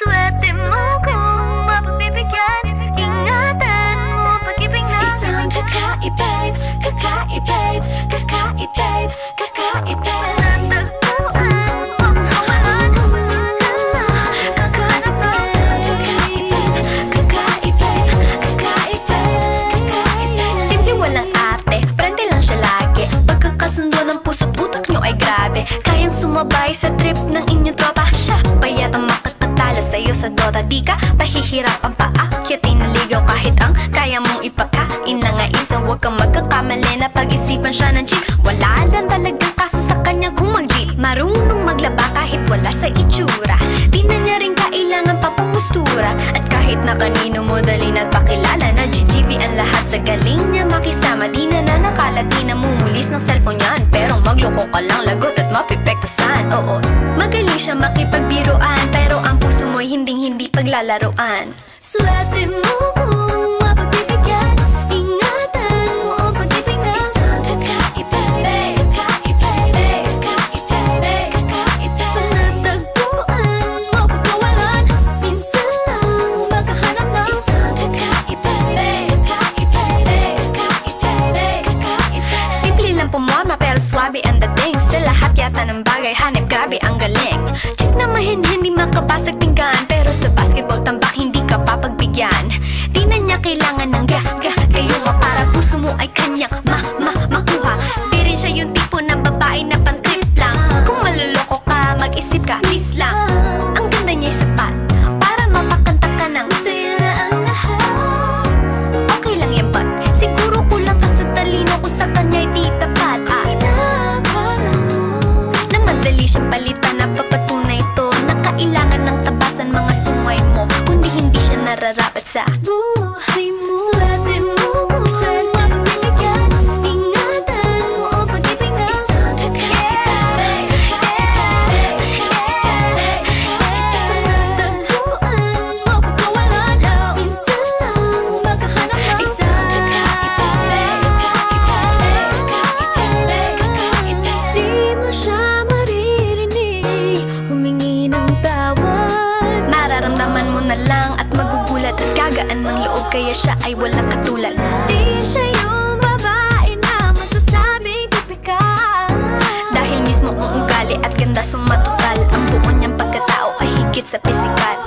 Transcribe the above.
Swerte mo kung mapagbibigyan. Ingatan mo pag-ibig na Isang kakaibig, kakaibig, kakaibig, kakaibig. Kayang sumabay sa trip ng inyong tropa. Siya payat ang makatala sa'yo sa Dota. Di ka pahihirapan pa akyatin na ligaw. Kahit ang kaya mong ipakain na nga isa. Huwag kang magkakamali na pag-isipan siya ng cheap. Wala lang talagang kaso sa kanya kung mag-jeep. Marunong maglaba kahit wala sa itsura. Di na niya rin kailangan pa pamustura. At kahit na kanino mo dali na't pakilala na GGV ang lahat sa galing niya makisama. Di na nakala, di na mumulis ng cellphone yan. Pero magloko ka lang, lagot at mapipektasan. Oo, magaling siya makipagbiruan, pero ang puso mo'y hindi paglalaroan. Swerte mo kung mapagbibigyan. Ingatan mo ang pag-ibig na isang kakaibig, kakaibig, kakaibig, kakaibig. Panatagpuan mo pagkawalan. Minsan lang makahanap ng isang kakaibig, kakaibig, kakaibig, kakaibig. Simple lang pumorma pero swabe ang dating. Sa lahat yata ng bagay hanip, grabe ang galing. Chick na mahin, hindi makabasag tinggan. Pero sa basketball tambak, hindi ka papagbigyan. Di na niya kailangan ng gayuma para puso mo ay kanyang makuha. Di rin siya yung tipo ng babae na pantrip lang. Kung maluloko ka, mag-isip ka, please lang. Ang ganda niya'y sapat para mapakanta ka ng sira ang lahat. Okay lang yan ba't siguro kulang ka sa talino kung sa kanya'y di tapat. Na madali siyang palitan na papatunay ito na kailangan ng tabasan mga sungay mo. Kundi hindi siya nararapat sa buhay mo. Swerte mo kung swerte bibigyan. Ingatan mo ang pag-ibig na isang kakaibig, kakaibig, kakaibig, panatagpuan mo pagkawalan. Minsan lang makahanap ng isang kakaibig, kakaibig, kakaibig, kakaibig. Di mo siya maririnig humingi ng tawad. Mararamdaman mo na lang at magugulat at gagaan ng loob, kaya siya ay walang katulad. Di siya yung babae na masasabing tipikal. Dahil mismo ang ugali at ganda sumatotal, ang buo niyang pagkatao ay higit sa pisikal.